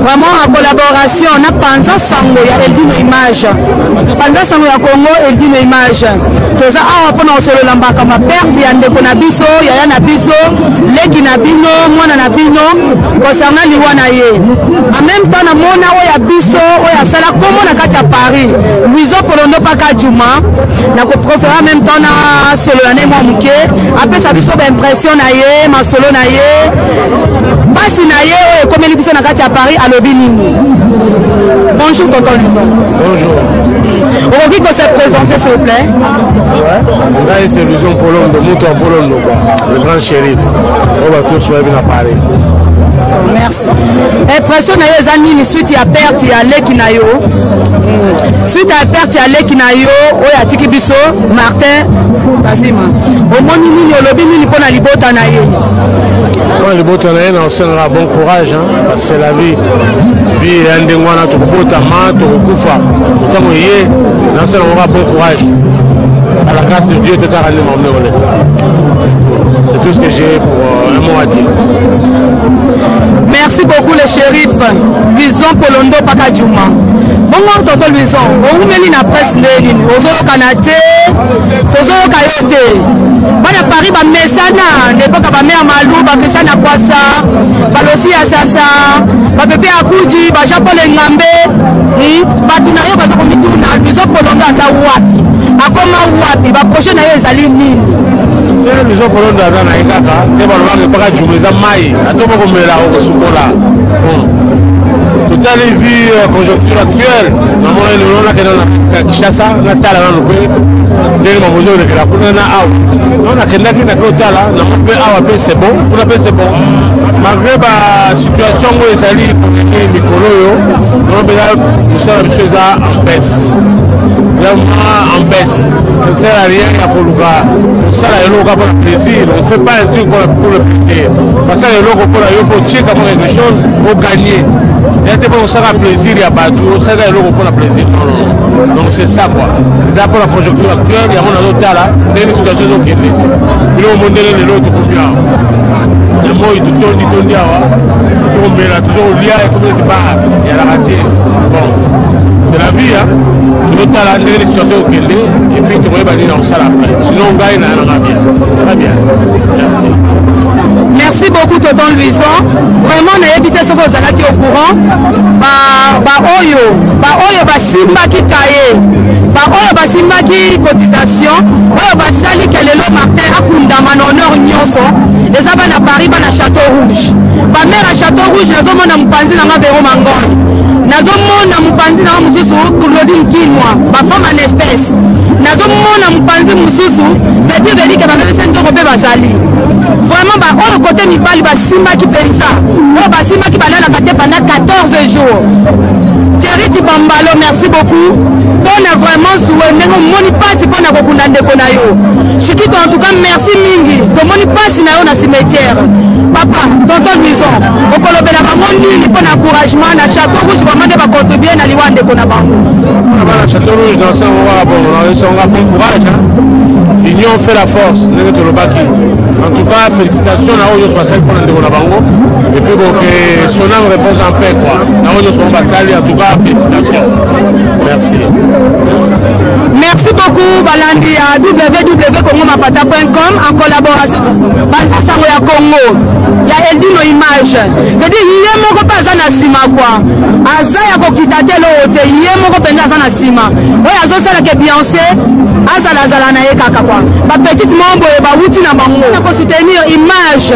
vraiment en collaboration na Panza Sango ya Eldino Image. Panza Sango ya Congo Eldino Image. Toza awa pona osolo lambaka ma perte ya ndeko na biso, yaya na biso, leki na bino, mwana na bino, concernant liwana ye. En même temps na mona oya biso, oya sala komo na kati ya Paris. Luizo Polondo paka Juma, na ko profera en même temps na solo na nemo muke, après ça biso ba impression na ye, ma solo na ye. Basi na ye oyo komeli biso na kati ya Paris alobi nini. Bonjour tonton Luizo. Bonjour. On veut qu'on se présente s'il vous plaît. Là c'est Luizo Polondo, Mouto Polondo, le grand shérif. On va tous se à Paris. Merci. Impression na yo ezani suite ya perte ya leki na yo. Suite ya perte ya leki na yo oyo atiki biso Martin Kazima. Omoni nini olobi nini pona libota na ye. Pona libota na ye na osengaka bon courage parce que c'est la vie. Vie ya ndenge wana tokobota ma tokokufa. Ntango ye na osengaka bon courage. À la grâce de Dieu te t'arrêter mon nom. C'est tout ce que j'ai pour un mot à dire. Merci beaucoup le shérif Luizo Polondo paka Juma. Bongo tonton Luizo, o umeli na presse nini? Ozo kanate, ozo kayote. Bana Paris ba mesana, ne pas ba mère malou ba kesana kwasa, ba losi asasa, ba pepe akuji, ba Japon ngambe, ba tunayo ba zoko mituna Luizo Polondo asa wapi? Akoma wapi? Ba prochaine na yo ezali nini? Luizo Polondo aza na ikaka, te ba lobanga paka Juma za mai, atoko komela o sukola. Toute la vie conjoncture actuelle, on a Kinshasa, on a Tala, on a c'est bon, malgré la situation où les alliés en baisse. En baisse. Ça ne sert à rien pour ça, pour le plaisir. On ne fait pas un truc pour le plaisir. Parce que les locaux pour checker quelque chose, pour gagner. Il y a des gens qui ont plaisir, il y a pas tout. Ça, c'est le logo pour le plaisir. Non. Donc c'est ça quoi. C'est pour la conjoncture actuelle, il y a un autre là, il y a une situation qui est. Il y a un modèle de l'autre pour bien. Le mot est tout le temps dit, il y a toujours le lien, il y a la raté. Bon. C'est la vie, hein. Tout le temps, il y a une situation qui est. Et puis, tu vas aller dans ça après. Sinon, on gagne, on a bien. Très bien. Merci. Merci beaucoup tonton Luizo. Vraiment na évité ce que vous allez au courant. Ba oyo simba ki kaye. Ba oyo simba ki cotisation. Oyo sali kelelo Martin akunda manonor nyonso. Les aba na Paris ba na Château Rouge. Ba mère à Château Rouge nazo mona mupanzi na ngabero mangoy. Nazo mona mupanzi na mususu Claudine Kinwa. Ba femme en espèce. Nazo mona mupanzi mususu. Vedi ke ba mese nzoko pe bazali. Vraiment ba oyo côté mibali ba simba ki pensa. Oyo ba simba ki balala kate pendant 14 jours. Thierry Tibambalo, merci beaucoup. On a vraiment souhaité, on n'y passe pas na kokunda ndeko na yo. Chikito en tout cas merci mingi. To moni passe na yo na cimetière. Papa, tonton Luizo, okolobela bango nini pour encouragement na Château Rouge vraiment de ba contribuer na liwa ndeko na bango. Na Château Rouge dans ça on va bon courage. L'union fait la force, ndeko tolobaki. En tout cas, félicitations à Oyo Swasel pour ndeko na bango. Et puis bon que son âme repose en paix quoi. Na Oyo Swasel en tout cas félicitations. Merci. Merci beaucoup Balandi à www.congomapata.com en collaboration Banza ya Congo. Il y a Eldino Image. Je dis yé moko paza na sima quoi. Azaya ko kitate lo hote yé moko penza na sima. Oya azo sala ke Beyoncé azala na ye kaka quoi. Ba petite mombo ba wuti na bango. Na ko soutenir Image.